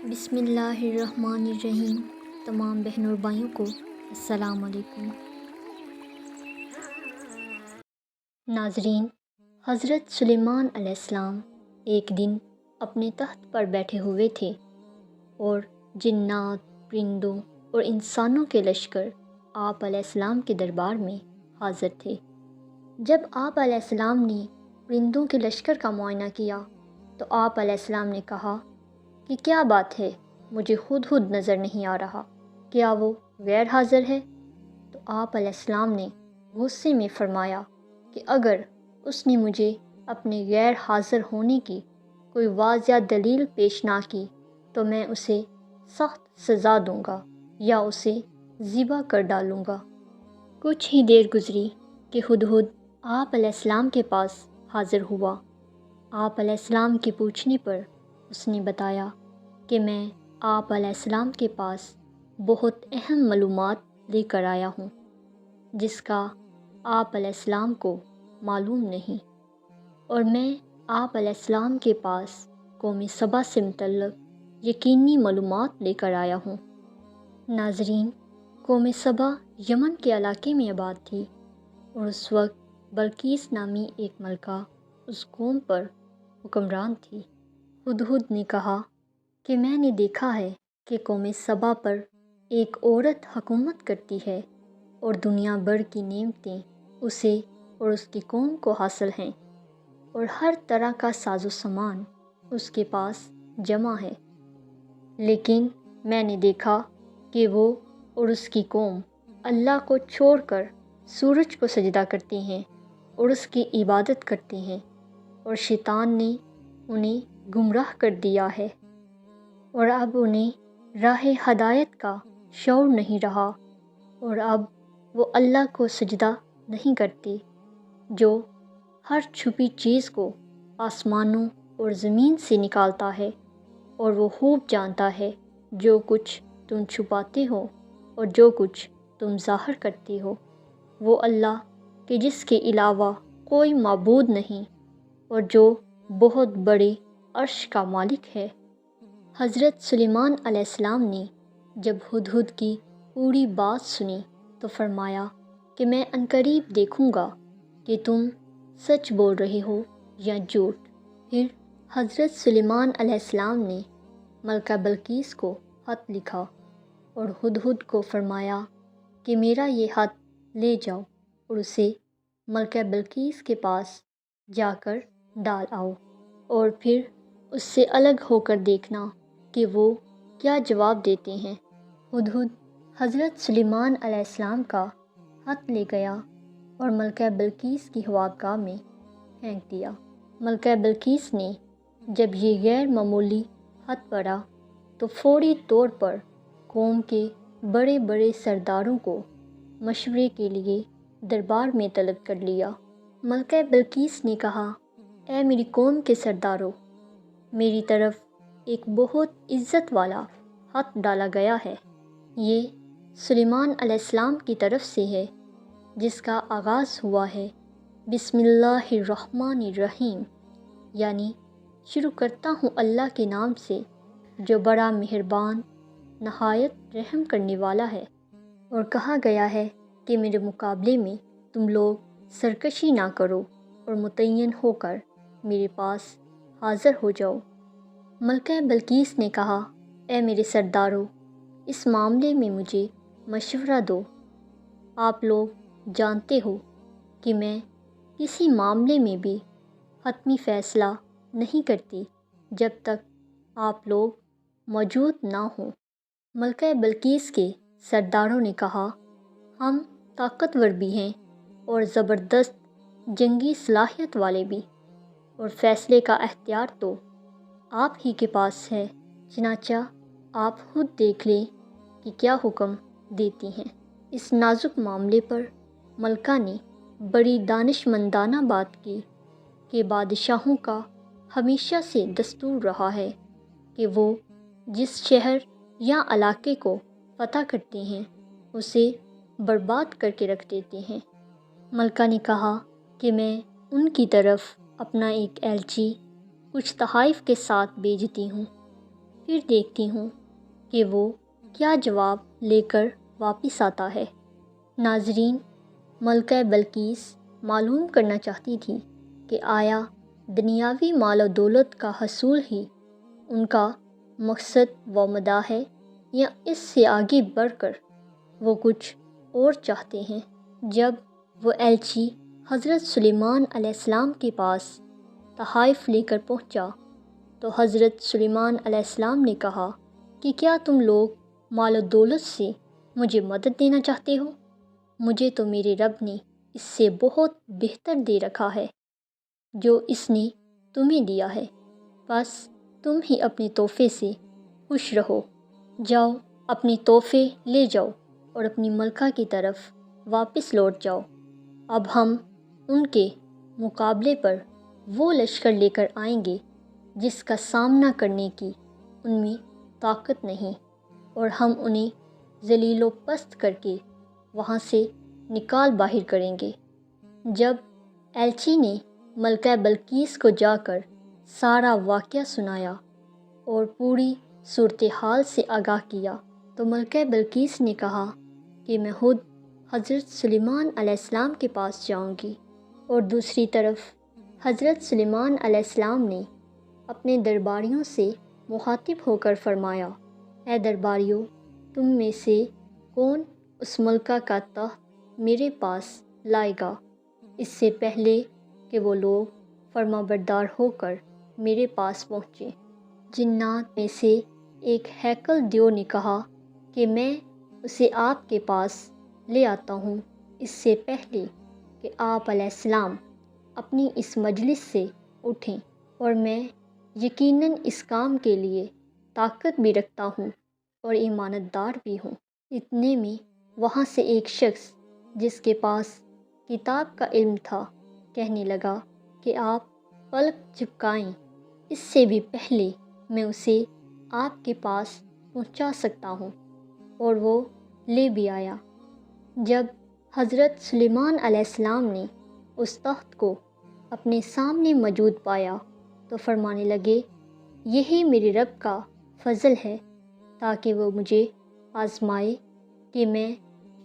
بسم اللہ الرحمن الرحیم۔ تمام بہن اور بھائیوں کو السلام علیکم۔ ناظرین، حضرت سلیمان علیہ السلام ایک دن اپنے تخت پر بیٹھے ہوئے تھے اور جنات، پرندوں اور انسانوں کے لشکر آپ علیہ السلام کے دربار میں حاضر تھے۔ جب آپ علیہ السلام نے پرندوں کے لشکر کا معائنہ کیا تو آپ علیہ السلام نے کہا کہ کیا بات ہے، مجھے ہدہد نظر نہیں آ رہا، کیا وہ غیر حاضر ہے؟ تو آپ علیہ السلام نے غصے میں فرمایا کہ اگر اس نے مجھے اپنے غیر حاضر ہونے کی کوئی واضح دلیل پیش نہ کی تو میں اسے سخت سزا دوں گا یا اسے ذبح کر ڈالوں گا۔ کچھ ہی دیر گزری کہ ہدہد آپ علیہ السلام کے پاس حاضر ہوا۔ آپ علیہ السلام کے پوچھنے پر اس نے بتایا کہ میں آپ علیہ السلام کے پاس بہت اہم معلومات لے کر آیا ہوں جس کا آپ علیہ السلام کو معلوم نہیں، اور میں آپ علیہ السلام کے پاس قوم سبا سے متعلق یقینی معلومات لے کر آیا ہوں۔ ناظرین، قوم سبا یمن کے علاقے میں آباد تھی اور اس وقت بلقیس نامی ایک ملکہ اس قوم پر حکمران تھی۔ ہدہد نے کہا کہ میں نے دیکھا ہے کہ قوم سبا پر ایک عورت حکومت کرتی ہے اور دنیا بھر کی نعمتیں اسے اور اس کی قوم کو حاصل ہیں، اور ہر طرح کا ساز و سامان اس کے پاس جمع ہے، لیکن میں نے دیکھا کہ وہ اور اس کی قوم اللہ کو چھوڑ کر سورج کو سجدہ کرتے ہیں اور اس کی عبادت کرتے ہیں، اور شیطان نے انہیں گمراہ کر دیا ہے اور اب انہیں راہ ہدایت کا شعور نہیں رہا، اور اب وہ اللہ کو سجدہ نہیں کرتے جو ہر چھپی چیز کو آسمانوں اور زمین سے نکالتا ہے، اور وہ خوب جانتا ہے جو کچھ تم چھپاتے ہو اور جو کچھ تم ظاہر کرتے ہو۔ وہ اللہ کہ جس کے علاوہ کوئی معبود نہیں اور جو بہت بڑے عرش کا مالک ہے۔ حضرت سلیمان علیہ السلام نے جب ہدہد کی پوری بات سنی تو فرمایا کہ میں عنقریب دیکھوں گا کہ تم سچ بول رہے ہو یا جھوٹ۔ پھر حضرت سلیمان علیہ السلام نے ملکہ بلقیس کو خط لکھا اور ہدہد کو فرمایا کہ میرا یہ خط لے جاؤ اور اسے ملکہ بلقیس کے پاس جا کر ڈال آؤ، اور پھر اس سے الگ ہو کر دیکھنا کہ وہ کیا جواب دیتے ہیں۔ ہدہد حضرت سلیمان علیہ السلام کا خط لے گیا اور ملکہ بلقیس کی خواگاہ میں پھینک دیا۔ ملکہ بلقیس نے جب یہ غیر معمولی خط پڑھا تو فوری طور پر قوم کے بڑے بڑے سرداروں کو مشورے کے لیے دربار میں طلب کر لیا۔ ملکہ بلقیس نے کہا، اے میری قوم کے سرداروں، میری طرف ایک بہت عزت والا خط ڈالا گیا ہے۔ یہ سلیمان علیہ السلام کی طرف سے ہے جس کا آغاز ہوا ہے بسم اللہ الرحمن الرحیم، یعنی شروع کرتا ہوں اللہ کے نام سے جو بڑا مہربان نہایت رحم کرنے والا ہے، اور کہا گیا ہے کہ میرے مقابلے میں تم لوگ سرکشی نہ کرو اور متعین ہو کر میرے پاس حاضر ہو جاؤ۔ ملکہ بلقیس نے کہا، اے میرے سرداروں، اس معاملے میں مجھے مشورہ دو۔ آپ لوگ جانتے ہو کہ میں کسی معاملے میں بھی حتمی فیصلہ نہیں کرتی جب تک آپ لوگ موجود نہ ہوں۔ ملکہ بلقیس کے سرداروں نے کہا، ہم طاقتور بھی ہیں اور زبردست جنگی صلاحیت والے بھی، اور فیصلے کا اختیار تو آپ ہی کے پاس ہے، چنانچہ آپ خود دیکھ لیں کہ کیا حکم دیتی ہیں۔ اس نازک معاملے پر ملکہ نے بڑی دانشمندانہ بات کی کہ بادشاہوں کا ہمیشہ سے دستور رہا ہے کہ وہ جس شہر یا علاقے کو فتح کرتے ہیں اسے برباد کر کے رکھ دیتے ہیں۔ ملکہ نے کہا کہ میں ان کی طرف اپنا ایک ایلچی کچھ تحائف کے ساتھ بھیجتی ہوں۔ پھر دیکھتی ہوں کہ وہ کیا جواب لے کر واپس آتا ہے۔ ناظرین، ملکہ بلقیس معلوم کرنا چاہتی تھی کہ آیا دنیاوی مال و دولت کا حصول ہی ان کا مقصد و مدعا ہے، یا اس سے آگے بڑھ کر وہ کچھ اور چاہتے ہیں۔ جب وہ ایلچی حضرت سلیمان علیہ السلام کے پاس تحائف لے کر پہنچا تو حضرت سلیمان علیہ السلام نے کہا کہ کیا تم لوگ مال و دولت سے مجھے مدد دینا چاہتے ہو؟ مجھے تو میرے رب نے اس سے بہت بہتر دے رکھا ہے جو اس نے تمہیں دیا ہے، بس تم ہی اپنے تحفے سے خوش رہو۔ جاؤ اپنے تحفے لے جاؤ اور اپنی ملکہ کی طرف واپس لوٹ جاؤ۔ اب ہم ان کے مقابلے پر وہ لشکر لے کر آئیں گے جس کا سامنا کرنے کی ان میں طاقت نہیں، اور ہم انہیں ذلیل و پست کر کے وہاں سے نکال باہر کریں گے۔ جب ایلچی نے ملکہ بلقیس کو جا کر سارا واقعہ سنایا اور پوری صورتحال سے آگاہ کیا تو ملکہ بلقیس نے کہا کہ میں خود حضرت سلیمان علیہ السلام کے پاس جاؤں گی۔ اور دوسری طرف حضرت سلیمان علیہ السلام نے اپنے درباریوں سے مخاطب ہو کر فرمایا، اے درباریوں، تم میں سے کون اس ملکہ کا تخت میرے پاس لائے گا اس سے پہلے کہ وہ لوگ فرما بردار ہو کر میرے پاس پہنچے؟ جنات میں سے ایک ہیکل دیو نے کہا کہ میں اسے آپ کے پاس لے آتا ہوں اس سے پہلے کہ آپ علیہ السلام اپنی اس مجلس سے اٹھیں، اور میں یقیناً اس کام کے لیے طاقت بھی رکھتا ہوں اور ایمانت دار بھی ہوں۔ اتنے میں وہاں سے ایک شخص جس کے پاس کتاب کا علم تھا کہنے لگا کہ آپ پلک جھپکائیں، اس سے بھی پہلے میں اسے آپ کے پاس پہنچا سکتا ہوں، اور وہ لے بھی آیا۔ جب حضرت سلیمان علیہ السلام نے اس تخت کو اپنے سامنے موجود پایا تو فرمانے لگے، یہی میرے رب کا فضل ہے تاکہ وہ مجھے آزمائے کہ میں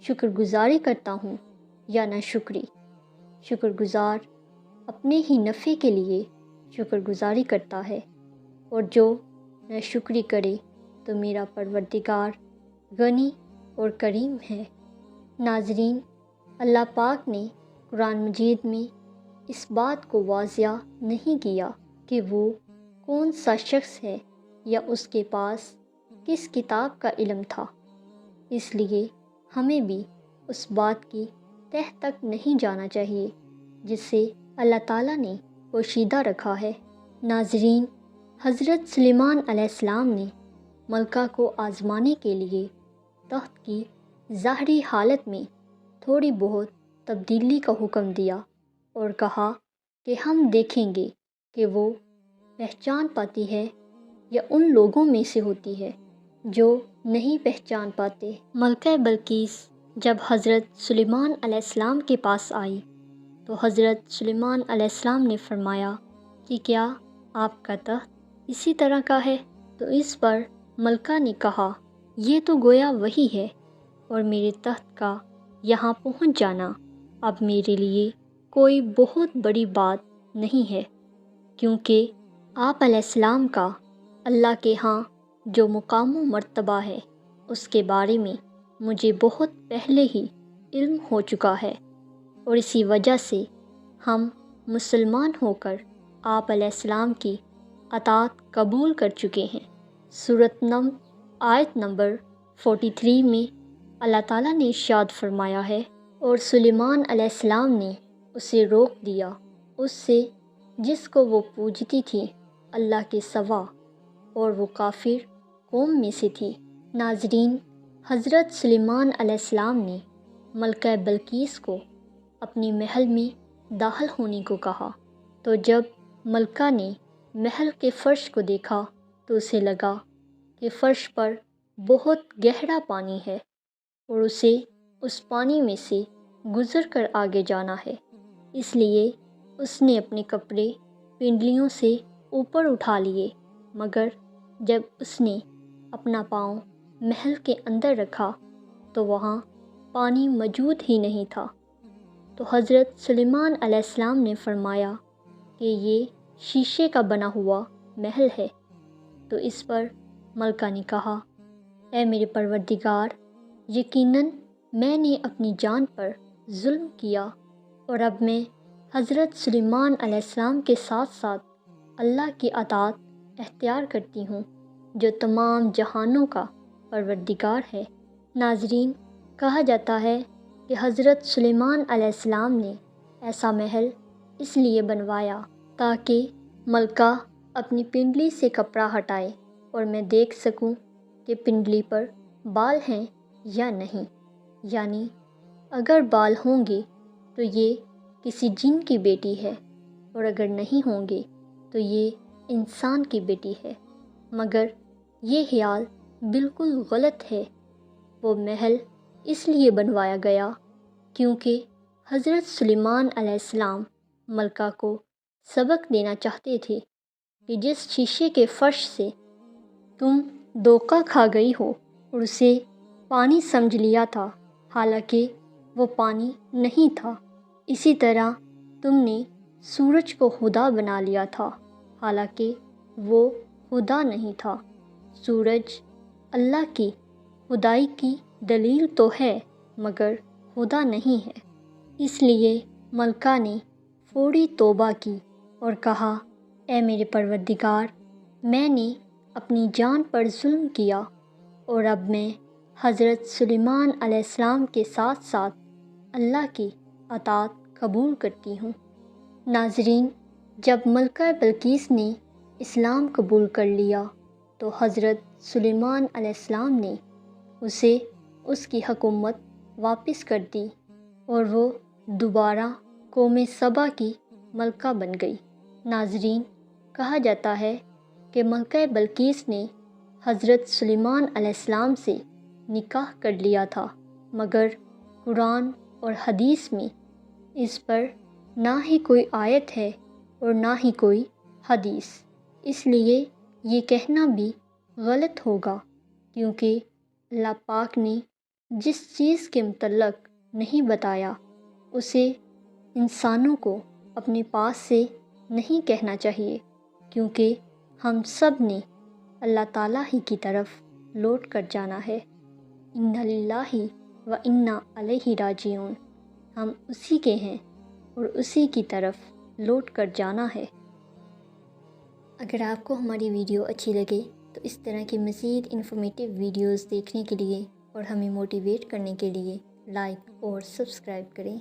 شکر گزاری کرتا ہوں یا نہ شکری۔ شکر گزار اپنے ہی نفع کے لیے شکر گزاری کرتا ہے، اور جو نہ شکری کرے تو میرا پروردگار غنی اور کریم ہے۔ ناظرین، اللہ پاک نے قرآن مجید میں اس بات کو واضح نہیں کیا کہ وہ کون سا شخص ہے یا اس کے پاس کس کتاب کا علم تھا، اس لیے ہمیں بھی اس بات کی تہ تک نہیں جانا چاہیے جسے اللہ تعالیٰ نے پوشیدہ رکھا ہے۔ ناظرین، حضرت سلیمان علیہ السلام نے ملکہ کو آزمانے کے لیے تخت کی ظاہری حالت میں تھوڑی بہت تبدیلی کا حکم دیا اور کہا کہ ہم دیکھیں گے کہ وہ پہچان پاتی ہے یا ان لوگوں میں سے ہوتی ہے جو نہیں پہچان پاتے۔ ملکہ بلقیس جب حضرت سلیمان علیہ السلام کے پاس آئی تو حضرت سلیمان علیہ السلام نے فرمایا کہ کیا آپ کا تخت اسی طرح کا ہے؟ تو اس پر ملکہ نے کہا، یہ تو گویا وہی ہے، اور میرے تخت کا یہاں پہنچ جانا اب میرے لیے کوئی بہت بڑی بات نہیں ہے، کیونکہ آپ علیہ السلام کا اللہ کے ہاں جو مقام و مرتبہ ہے اس کے بارے میں مجھے بہت پہلے ہی علم ہو چکا ہے، اور اسی وجہ سے ہم مسلمان ہو کر آپ علیہ السلام کی اطاعت قبول کر چکے ہیں۔ سورۃ نمل آیت نمبر 43 میں اللہ تعالیٰ نے ارشاد فرمایا ہے، اور سلیمان علیہ السلام نے اسے روک دیا اس سے جس کو وہ پوجتی تھی اللہ کے سوا، اور وہ کافر قوم میں سے تھی۔ ناظرین، حضرت سلیمان علیہ السلام نے ملکہ بلقیس کو اپنی محل میں داخل ہونے کو کہا تو جب ملکہ نے محل کے فرش کو دیکھا تو اسے لگا کہ فرش پر بہت گہرا پانی ہے اور اسے اس پانی میں سے گزر کر آگے جانا ہے، اس لیے اس نے اپنے کپڑے پنڈلیوں سے اوپر اٹھا لیے، مگر جب اس نے اپنا پاؤں محل کے اندر رکھا تو وہاں پانی موجود ہی نہیں تھا۔ تو حضرت سلیمان علیہ السلام نے فرمایا کہ یہ شیشے کا بنا ہوا محل ہے۔ تو اس پر ملکہ نے کہا، اے میرے پروردگار، یقیناً میں نے اپنی جان پر ظلم کیا، اور اب میں حضرت سلیمان علیہ السلام کے ساتھ ساتھ اللہ کی اطاعت اختیار کرتی ہوں جو تمام جہانوں کا پروردگار ہے۔ ناظرین، کہا جاتا ہے کہ حضرت سلیمان علیہ السلام نے ایسا محل اس لیے بنوایا تاکہ ملکہ اپنی پنڈلی سے کپڑا ہٹائے اور میں دیکھ سکوں کہ پنڈلی پر بال ہیں یا نہیں، یعنی اگر بال ہوں گے تو یہ کسی جن کی بیٹی ہے، اور اگر نہیں ہوں گے تو یہ انسان کی بیٹی ہے۔ مگر یہ خیال بالکل غلط ہے۔ وہ محل اس لیے بنوایا گیا کیونکہ حضرت سلیمان علیہ السلام ملکہ کو سبق دینا چاہتے تھے کہ جس شیشے کے فرش سے تم دھوکہ کھا گئی ہو اور اسے پانی سمجھ لیا تھا، حالانکہ وہ پانی نہیں تھا، اسی طرح تم نے سورج کو خدا بنا لیا تھا، حالانکہ وہ خدا نہیں تھا۔ سورج اللہ کی خدائی کی دلیل تو ہے مگر خدا نہیں ہے۔ اس لیے ملکہ نے فوری توبہ کی اور کہا، اے میرے پروردگار، میں نے اپنی جان پر ظلم کیا، اور اب میں حضرت سلیمان علیہ السلام کے ساتھ ساتھ اللہ کی اطاعت قبول کرتی ہوں۔ ناظرین، جب ملکہ بلقیس نے اسلام قبول کر لیا تو حضرت سلیمان علیہ السلام نے اسے اس کی حکومت واپس کر دی اور وہ دوبارہ قوم سبا کی ملکہ بن گئی۔ ناظرین، کہا جاتا ہے کہ ملکہ بلقیس نے حضرت سلیمان علیہ السلام سے نکاح کر لیا تھا، مگر قرآن اور حدیث میں اس پر نہ ہی کوئی آیت ہے اور نہ ہی کوئی حدیث، اس لیے یہ کہنا بھی غلط ہوگا، کیونکہ اللہ پاک نے جس چیز کے متعلق نہیں بتایا اسے انسانوں کو اپنے پاس سے نہیں کہنا چاہیے، کیونکہ ہم سب نے اللہ تعالیٰ ہی کی طرف لوٹ کر جانا ہے۔ اِنَّ لِلَّهِ وَإِنَّا عَلَيْهِ راجعون، ہم اسی کے ہیں اور اسی کی طرف لوٹ کر جانا ہے۔ اگر آپ کو ہماری ویڈیو اچھی لگے تو اس طرح کی مزید انفارمیٹیو ویڈیوز دیکھنے کے لیے اور ہمیں موٹیویٹ کرنے کے لیے لائک اور سبسکرائب کریں۔